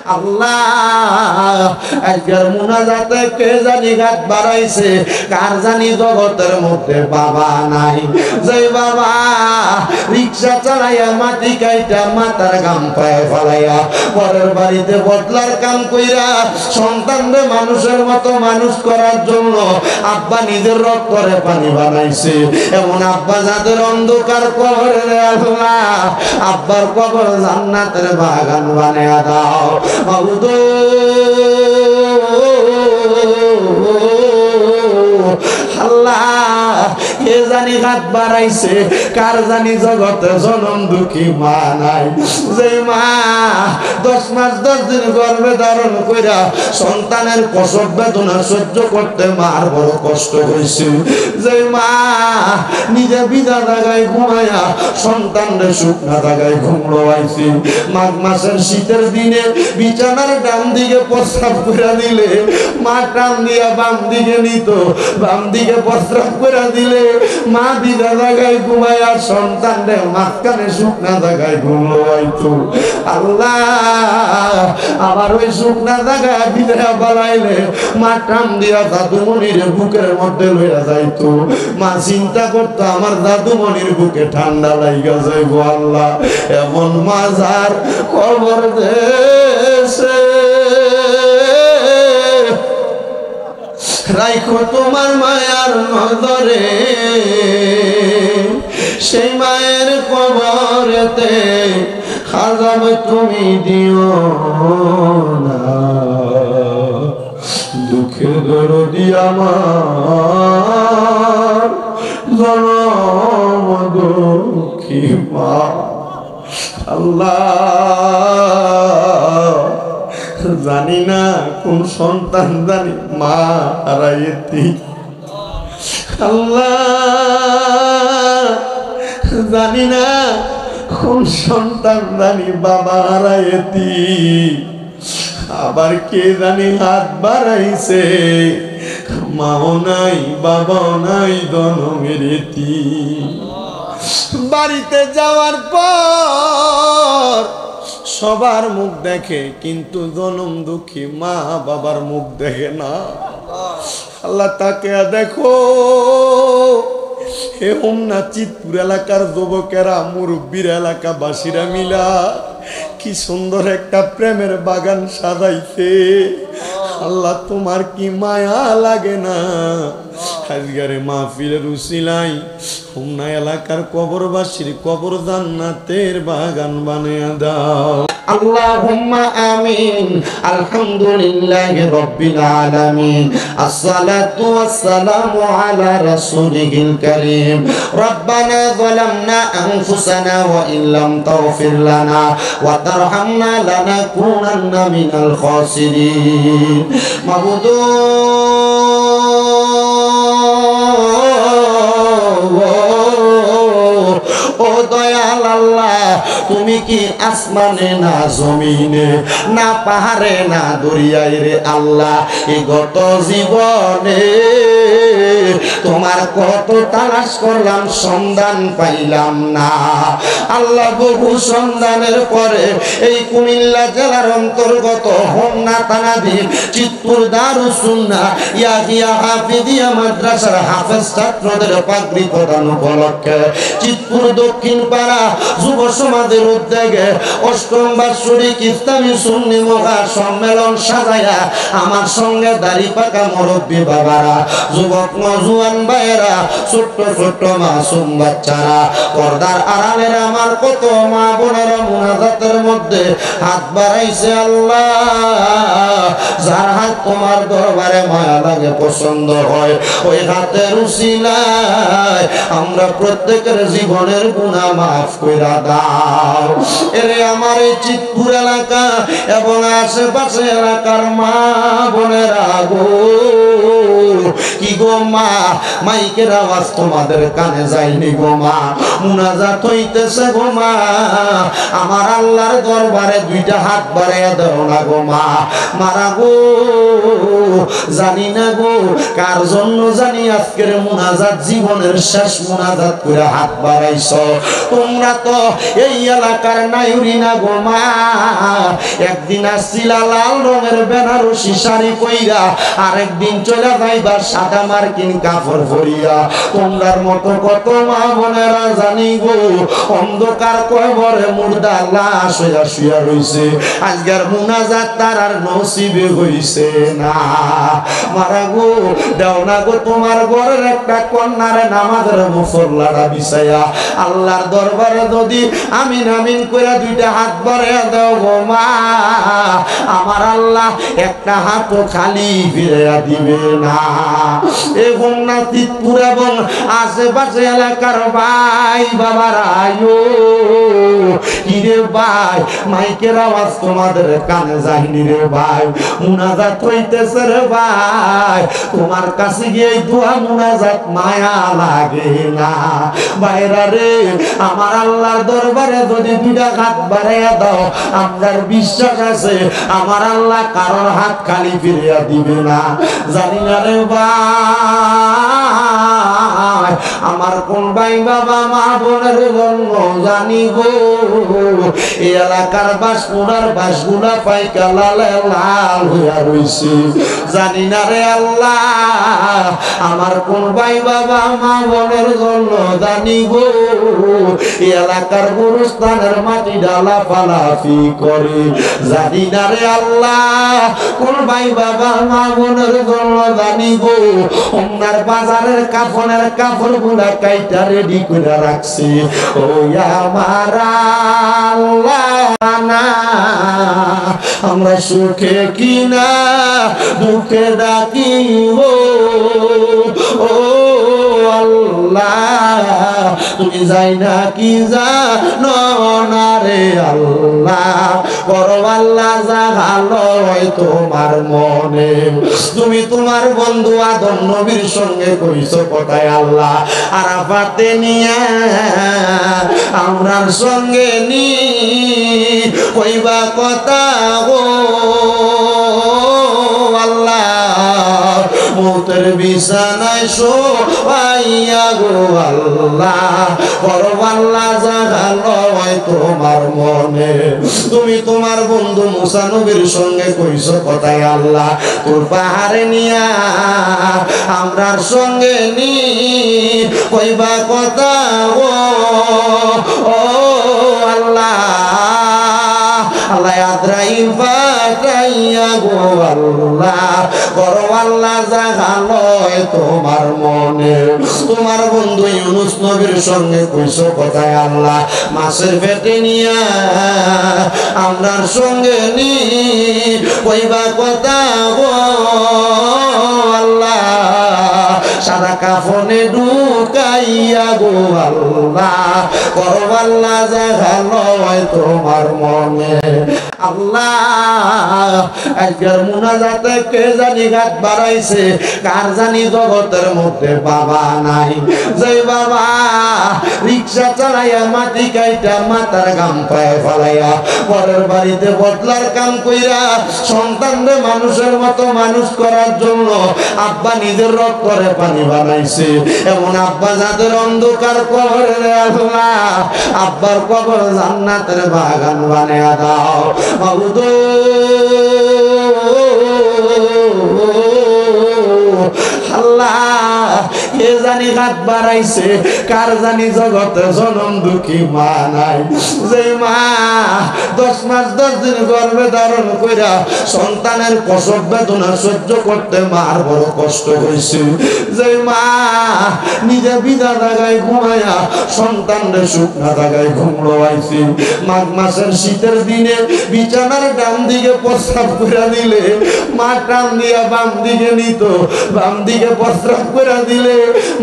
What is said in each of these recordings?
আল্লাহ আজকের মুনাজাতে কে জানি হাত বাড়াইছে, কার জানি জগতের মধ্যে বাবা নাই। যে বাবা রিক্সা চালাইয়া মাটি কাইটা মাথার গাম পায়ে ফেলাইয়া পরের বাড়িতে বদলার কাম কইরা সন্তানরে মানুষের মতো মানুষ করার জন্য আব্বা নিজের রক্তরে পানি বানাইছে, এমন আব্বা যাদের অন্ধকার কবরে আল্লাহ আব্বার কবর জান্নাতের বাগান বানায়া দাও। মাবুদ আল্লাহ কে জানি হাত বাড়াইছে, কার জানি জগতে জনম দুঃখী মা নাই। যে মা 10 মাস 10 দিন গর্ভে ধারণ কইরা সন্তানের প্রসব বেদনা সহ্য করতে মার বড় কষ্ট হয়েছে। যে মা নিজে বিধা জায়গায় ঘুমায়া সন্তানরে শুকনা জায়গায় ঘুমড়াইছে। মাঘ মাসের শীতের দিনে বিছানার ডান দিকে প্রস্রাব করে দিলে মা টান দিয়া বাম দিকে নিত, বাম দিকে প্রস্রাব করে দিলে মা বিধা জায়গায় ঘুমায়া সন্তানরে মাঝখানে শুকনা জায়গায় ঘুমড়াইতো। আল্লাহ আবার ওই শুকনা জায়গায় বিধা বাড়াইলে মা টান দিয়া দাদুমণির বুকের মধ্যে লইয়া যাইতো। মা চিন্তা করতো আমার দাদুমণির বুকে ঠান্ডা লাইগা যাইব। আল্লাহ এমন মাজার কবর দেশে রাইখো তোমার মায়ার নজরে, সেই মায়ের কবরেতে আযাব তুমি দিও না। দুঃখের দরদি আমার জনম দুঃখী মা। আল্লাহ জানি না কোন সন্তান জানি মা হারাইতি। আল্লাহ জানি না কোন সন্তান জানি বাবা হারাইতি। আবার কে জানি হাত বাড়াইছে, মাও নাই বাবাও নাই জনমের এতিম। বাড়িতে যাওয়ার পর সবার মুখ দেখে, কিন্তু জনম দুঃখী মা বাবার মুখ দেখে না। আল্লাহ তাকে দেখো হে হোমনা চিতপুর এলাকার যুবকেরা মুরব্বীর এলাকাবাসীরা মিলা কি সুন্দর একটা প্রেমের বাগান সাজাইছে। আল্লাহ তোমার কি মায়া লাগে না? আজকের মাহফিলের উসিলায় হোমনা এলাকার কবরবাসীর কবর জান্নাতের বাগান বানিয়ে দাও। আল্লাহুম্মা আমিন। আলহামদুলিল্লাহি রাব্বিল আলামিন। আসসালাতু ওয়াসসালামু আলা রাসূলিল কারীম। রব্বানা যালামনা আনফুসানা ওয়া ইল্লাম তাগফির লানা ওয়া তারহামনা লানাকুনান্না মিনাল খাসিরিন। মাবুদ ও দয়াল আল্লাহ, তুমি কি আসমানে না জমিনে না পাহাড়ে না দরিয়ায় রে আল্লাহ, এই গত জীবনে তোমার কত তালাশ করলাম সন্ধান পাইলাম না। আল্লাহ বহু সন্ধানের পরে এই কুমিল্লা জেলার অন্তর্গত হোমনা থানাধীন চিতপুর দারুস সুন্নাহ ইয়াহিয়া হাফিজিয়া মাদ্রাসার হাফেজ ছাত্রদের পাগড়ি প্রদান উপলক্ষে চিতপুর দক্ষিণ পাড়া যুব সমাজের উদ্যোগে ৮ম বার্ষিক ইসলামী সুন্নি মহা সম্মেলন সাজায়া আমার সঙ্গে দাড়ি পাকা মুরব্বী বাবারা, যুবক নওজোয়ান ভাইয়েরা, ছোট্ট ছোট্ট মাসুম বাচ্চারা, পর্দার আড়ালের আমার কত মা বোনেরা মুনাজাতের মধ্যে হাত বাড়াইছে। আল্লাহ যার হাত তোমার দরবারে মায়া লাগে পছন্দ হয়, ওই হাতের উসিলায় আমরা প্রত্যেকের জীবনের গুনাহ মাফ কইরা দাও। এরে আমার এই চিতপুর এলাকা এবং আশেপাশে এলাকার মা বোনেরা গো, কি গো মা, মাইকের আওয়াজ তোমাদের কানে যায়নি গো মা, মুনাজাত হইতেছে গো মা, আমার আল্লাহর দরবারে 2টা হাত বাড়াইয়া দাও না গো মা। মারা গো জানি না গো কার জন্য জানি আজকের মুনাজাত জীবনের শেষ মুনাজাত করে হাত বাড়াইছো। তোমরা তোমরা তো এই এলাকার নাইউরি না গো মা। একদিন আসছিলা লাল রঙের বেনারসি শাড়ি পইরা, আরেকদিন চলে যাইবা সাদা মার্কিন কাপড় পরিয়া। তোমরার মতো কত মা বোনেরা জানি গো অন্ধকার কবরে মুর্দা লাশ হইয়া শুয়া রইছে। আজকের মুনাজাত তার আর নসিবে হইছে না। মারা গো দেও না গো তোমার ঘরের একটা কন্যার নামাজের মুসল্লাটা বিছাইয়া আল্লাহর দরবারে যদি আমিন আমিন করে দুইটা হাত বাড়াইয়া দাও গো মা। আমার আল্লাহ একটা হাতও খালি ফিরাইয়া দিবে না। এবং নাতিপুর এবং আশেপাশে এলাকার ভাই বাবারা আয়ো কিরে ভাই, মাইকের আওয়াজ তোমাদের কানে যায়নি রে ভাই। মুনাজাত হইতেছে রে ভাই, তোমার কাছে গিয়ে দোয়া মুনাজাত মায়া লাগে না ভাইরা রে। আমার আল্লাহর দরবারে যদি দুইটা হাত বাড়াইয়া দাও, আমার বিশ্বাস আছে আমার আল্লাহ কারোর হাত খালি ফিরিয়া দিবে না। জানি না রে ভাই আমার কোন ভাই বাবা মা বোনের জন্য জানি গো এই এলাকার বাসগুলার বাসগুলা পাইকা লালে লাল হইয়া রইছে। জানি না রে আল্লাহ আমার কোন ভাই বাবা মা বোনের জন্য জানি গো এই এলাকার গুরুস্থানের মাটি ডালা ফালাফি করে। জানি না রে আল্লাহ কোন ভাই বাবা মা বোনের জন্য জানি গো ওনার বাজারের কাফনের কাপড় গুলা কাইটা রেডি করে রাখছে। ও আমার আল্লাহ না আমরা সুখে কিনা দুঃখে ডাকি ও আল্লাহ তুমি যাই না কি জানো না রে আল্লাহ। বড় আল্লাহ জাগালো তোমার মনে, তুমি তোমার বন্ধু আদম নবীর সঙ্গে কইছো কোথায় আল্লাহ আরাফাতে নিয়া আমরার সঙ্গে নি কইবা কথা গো আল্লাহ। মৌতের বিছানায় শোয়াইয়া গো আল্লাহ, বড় আল্লাহ জাগালো তোমার মনে, তুমি তোমার বন্ধু মুসা নবীর সঙ্গে কইছো কোথায় আল্লাহ তোর পাহাড়ে নিয়া আমরার সঙ্গে নি কইবা কথা ও আল্লাহ। আল্লাহ আদ্রাইল পাঠাইয়া গো আল্লাহ, বড় আল্লাহ জাগালো তোমার মনে, তোমার বন্ধু ইউনুস নবীর সঙ্গে কইছো কোথায় আল্লাহ মাছের পেটে নিয়া আমরার সঙ্গে নি কইবা কথা গো আল্লাহ। সাদা কাফনে ঢুকাইয়া গো আল্লাহ, বড় আল্লাহ জাগালো তোমার মনে। আল্লাহ আজকের মুনাজাতে কে জানি গাত বাড়াইছে, কার জানি জগতের মধ্যে বাবা নাই। যে বাবা রিক্সা চালাইয়া মাটি কাইটা মাথার গাম পায়ে ফেলাইয়া পরের বাড়িতে বদলার কাম কইরা সন্তানরে মানুষের মতো মানুষ করার জন্য আব্বা নিজের রক্তরে পানি বানাইছে, এমন আব্বা যাদের অন্ধকার কবরে আল্লাহ আব্বার কবর জান্নাতের বাগান বানিয়ে দাও মাবুদ। আল্লাহ কে জানি হাত বাড়াইছে, কার জানি জগতে জনম দুঃখী মা নাই। যে মা 10 মাস 10 দিন গর্ভে ধারণ কইরা সন্তানের প্রসব বেদনা সহ্য করতে মার বড় কষ্ট হয়েছে। যে মা নিজে বিধা জায়গায় ঘুমাইয়া সন্তানরে শুকনা জায়গায় ঘুমড়াইছে। মাঘ মাসের শীতের দিনে বিছানার ডান দিকে প্রস্রাব করে দিলে মা টান দিয়া বাম দিকে নিত, বাম দিকে প্রস্রাব করে দিলে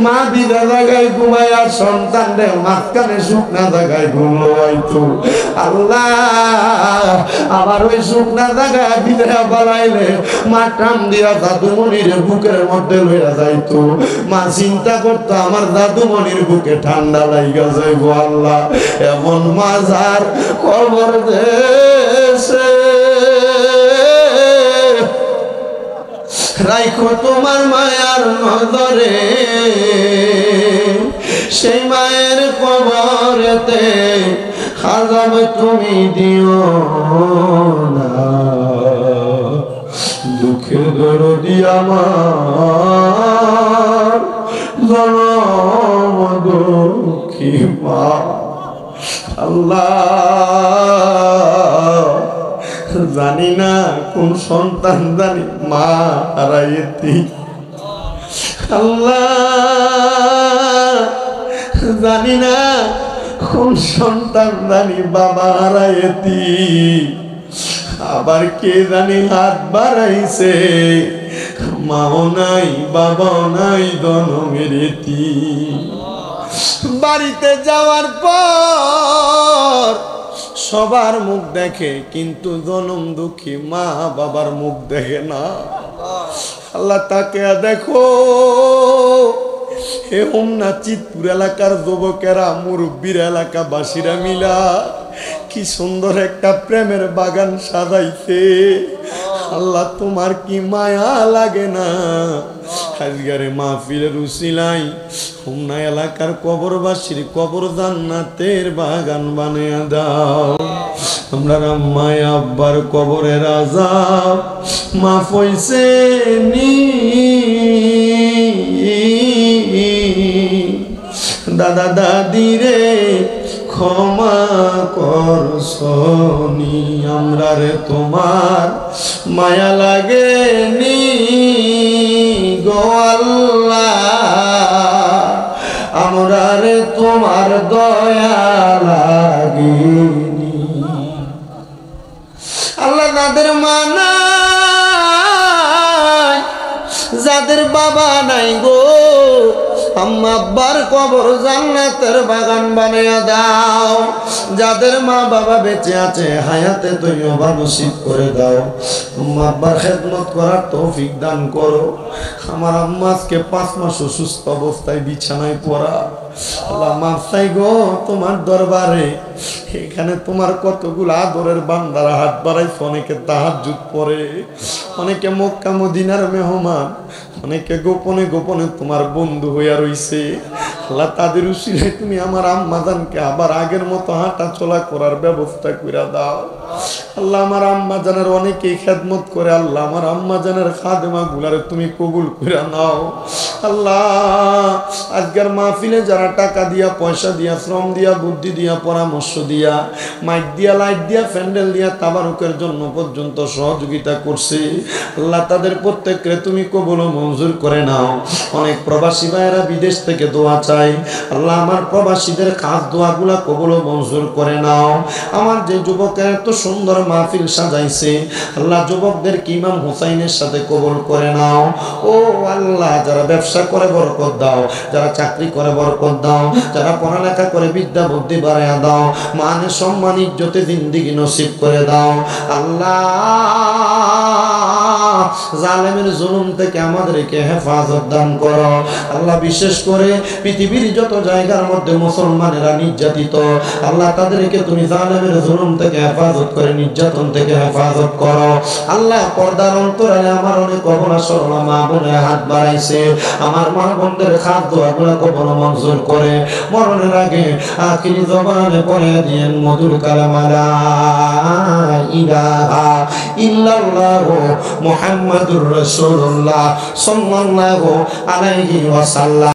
মা বিধা জায়গায় ঘুমাইয়া সন্তানরে মাঝখানে শুকনা জায়গায় ঘুমড়াইতো। আল্লাহ আবার ওই শুকনা জায়গায় বিধা বাড়াইলে মা টান দিয়া দাদুমণির বুকের মধ্যে লইয়া যাইতো। মা চিন্তা করতো আমার দাদুমণির বুকে ঠান্ডা লাইগা যাইব। আল্লাহ এমন মাজার কবর দেশে রাইখো তোমার মায়ার নজরে, সেই মায়ের কবরেতে আযাব তুমি দিও না। দুঃখের দরদি আমার জনম দুঃখী মা। আল্লাহ জানি না কোন সন্তান জানি মা হারাইতি, আল্লাহ জানি না কোন সন্তান জানি বাবা হারাইতি, আবার কে জানি হাত বাড়াইছে মাও নাই বাবাও নাই জনমের এতিম। বাড়িতে যাওয়ার পর সবার মুখ দেখে কিন্তু জনম দুঃখী মা বাবার মুখ দেখে না। আল্লাহ তাকে দেখো হে হোমনা চিতপুর এলাকার যুবকেরা মুরব্বীর এলাকাবাসীরা মিলা কি সুন্দর একটা প্রেমের বাগান সাজাইছে। আল্লাহ তোমার কি মায়া লাগে না? আজকের মাহফিলের উসিলাই হোমনা এলাকার কবরবাসীর কবর জান্নাতের বাগান বানিয়ে দাও। আমরা আম্মায় আব্বার কবরের আযাব মাফ হইছে নি, দাদা দাদি রে ক্ষমা করছনি, আমরা রে তোমার মায়া লাগে নি গো আল্লাহ, আমরা রে তোমার দয়া লাগেনি। আল্লাহ যাদের মা নাই, যাদের বাবা নাই গো, আম্মা আব্বার কবর জান্নাতের বাগান বানিয়ে দাও। যাদের মা বাবা বেঁচে আছে হায়াতে তৈয়বা নসিব করে দাও। আম্মা আব্বার খেদমত করার তৌফিক দান করো। আমার আম্মা আজকে 5 মাস অসুস্থ অবস্থায় বিছানায় পড়া। আল্লাহ মাফ চাই গো তোমার দরবারে। এখানে তোমার কতগুলো আদরের বান্দারা হাত বাড়াইছে, অনেকে তাহাজ্জুদ পড়ে, অনেকে মক্কা মদিনার মেহমান, অনেকে গোপনে গোপনে তোমার বন্ধু হইয়া রইছে। আল্লাহ তাদের উসিলায় তুমি আমার আম্মা জানকে আবার আগের মতো হাঁটা চলা করার ব্যবস্থা করে দাও। আল্লাহ আমার আম্মা জানের অনেকেই খেদমত করে, আল্লাহ আমার আম্মা জানের খাদেমা গুলারে তুমি কবুল করে নাও। আল্লাহ আজকের মাহফিলে যারা টাকা দিয়া, পয়সা দিয়া, শ্রম দিয়া, বুদ্ধি দিয়া, পরামর্শ দিয়া, মাইক দিয়া, লাইট দিয়া, প্যান্ডেল দিয়া তাবারুকের জন্য পর্যন্ত সহযোগিতা করছে, আল্লাহ তাদের প্রত্যেককে তুমি কবুল ও মঞ্জুর করে নাও। অনেক প্রবাসী ভাইয়েরা বিদেশ থেকে দোয়া চাই, আল্লাহ আমার প্রবাসীদের খাস দোয়াগুলা কবুল ও মঞ্জুর করে নাও। আমার যে যুবকের এত সুন্দর মাহফিল সাজাইছে, আল্লাহ যুবকদের ইমাম হুসাইনের সাথে কবুল করে নাও। ও আল্লাহ যারা ব্যবসা করে বরকত দাও, যারা চাকরি করে বরকত দাও, যারা পড়ালেখা করে বিদ্যা বুদ্ধি বাড়াইয়া দাও, মানে সম্মান ইজ্জতে জিন্দেগি নসিব করে দাও। আল্লাহ জালেমের জুলুম থেকে আমাদেরকে হেফাজত দান করো। আল্লাহ বিশেষ করে পৃথিবীর যত জায়গার মধ্যে মুসলমানেরা নির্যাতিত, আল্লাহ তাদেরকে তুমি জালেমের জুলুম থেকে হেফাজত করে, নির্যাতন থেকে হেফাজত করো। আল্লাহ পর্দার অন্তরালে আমার অনেক অবলা সরলা মা বোনের হাত বাড়াইছে, আমার মা বোনদের খাদ্য দোয়াগুলো কবুল মঞ্জুর করে মরণের আগে আখিরি জবানে পড়ে দিয়েন মধুর কালামা লা ইলাহা ইল্লাল্লাহু মুহাম্মাদুর রাসূলুল্লাহ সাল্লাল্লাহু আলাইহি ওয়াসাল্লাম।